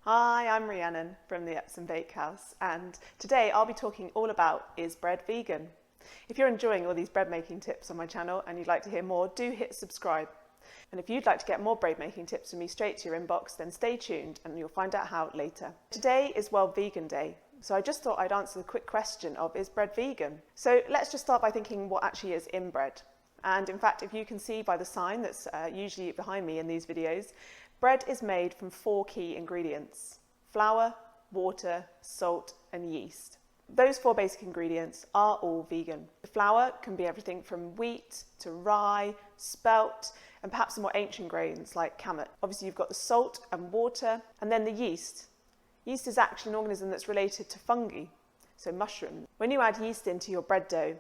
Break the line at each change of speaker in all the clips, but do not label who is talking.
Hi, I'm Rhiannon from the Epsom Bakehouse, and today I'll be talking all about, is bread vegan? If you're enjoying all these bread making tips on my channel and you'd like to hear more, do hit subscribe. And if you'd like to get more bread making tips from me straight to your inbox, then stay tuned and you'll find out how later. Today is World Vegan Day, so I just thought I'd answer the quick question of, is bread vegan? So let's just start by thinking what actually is in bread. And in fact, if you can see by the sign that's usually behind me in these videos, bread is made from 4 key ingredients: flour, water, salt, and yeast. Those 4 basic ingredients are all vegan. The flour can be everything from wheat to rye, spelt, and perhaps some more ancient grains like kamut. Obviously, you've got the salt and water, and then the yeast. Yeast is actually an organism that's related to fungi, so mushrooms. When you add yeast into your bread dough,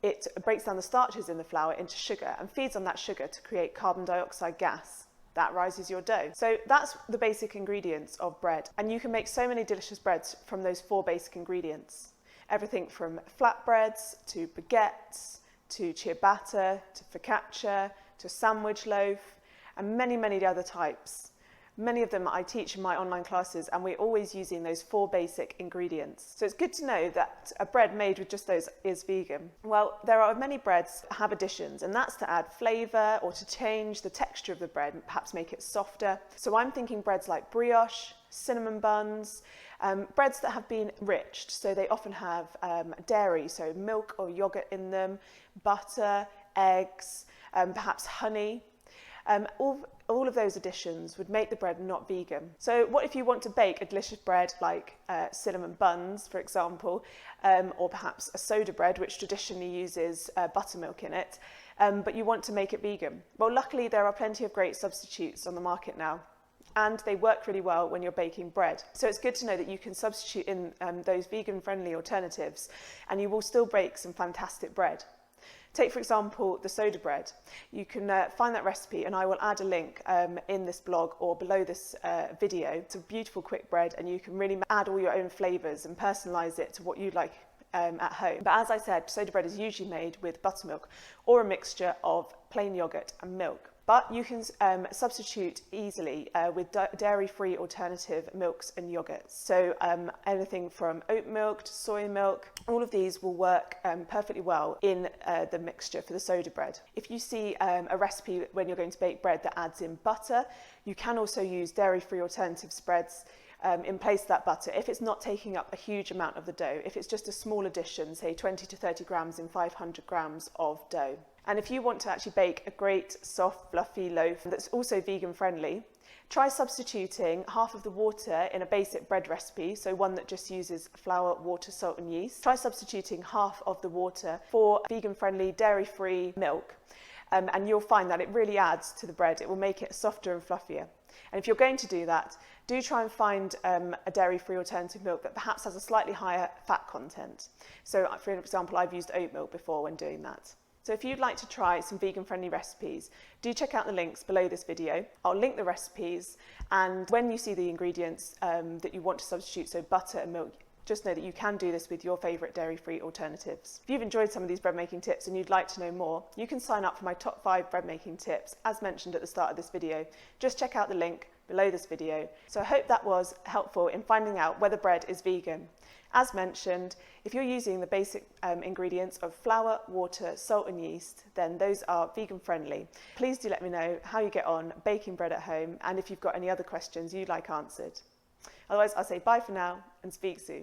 it breaks down the starches in the flour into sugar and feeds on that sugar to create carbon dioxide gas. That rises your dough. So that's the basic ingredients of bread. And you can make so many delicious breads from those 4 basic ingredients. Everything from flatbreads to baguettes, to ciabatta, to focaccia, to sandwich loaf, and many, many other types. Many of them I teach in my online classes, and we're always using those 4 basic ingredients. So it's good to know that a bread made with just those is vegan. Well, there are many breads that have additions, and that's to add flavour or to change the texture of the bread and perhaps make it softer. So I'm thinking breads like brioche, cinnamon buns, breads that have been enriched. So they often have dairy, so milk or yoghurt in them, butter, eggs, perhaps honey. All of those additions would make the bread not vegan. So what if you want to bake a delicious bread like cinnamon buns, for example, or perhaps a soda bread, which traditionally uses buttermilk in it, but you want to make it vegan? Well, luckily there are plenty of great substitutes on the market now, and they work really well when you're baking bread. So it's good to know that you can substitute in those vegan-friendly alternatives, and you will still bake some fantastic bread. Take, for example, the soda bread. You can find that recipe, and I will add a link in this blog or below this video. It's a beautiful quick bread, and you can really add all your own flavours and personalise it to what you like at home. But as I said, soda bread is usually made with buttermilk or a mixture of plain yoghurt and milk. But you can substitute easily with dairy-free alternative milks and yogurts. So anything from oat milk to soy milk, all of these will work perfectly well in the mixture for the soda bread. If you see a recipe when you're going to bake bread that adds in butter, you can also use dairy-free alternative spreads in place of that butter if it's not taking up a huge amount of the dough. If it's just a small addition, say 20 to 30 grams in 500 grams of dough. And if you want to actually bake a great, soft, fluffy loaf that's also vegan friendly, try substituting half of the water in a basic bread recipe, so one that just uses flour, water, salt and yeast. Try substituting half of the water for vegan friendly, dairy-free milk. And you'll find that it really adds to the bread. It will make it softer and fluffier. And if you're going to do that, do try and find a dairy-free alternative milk that perhaps has a slightly higher fat content. So for example, I've used oat milk before when doing that. So if you'd like to try some vegan-friendly recipes, do check out the links below this video. I'll link the recipes, and when you see the ingredients that you want to substitute, so butter and milk, just know that you can do this with your favourite dairy-free alternatives. If you've enjoyed some of these bread making tips and you'd like to know more, you can sign up for my top 5 bread making tips, as mentioned at the start of this video. Just check out the link below this video. So I hope that was helpful in finding out whether bread is vegan. As mentioned, if you're using the basic ingredients of flour, water, salt and yeast, then those are vegan friendly. Please do let me know how you get on baking bread at home, and if you've got any other questions you'd like answered. Otherwise, I'll say bye for now and speak soon.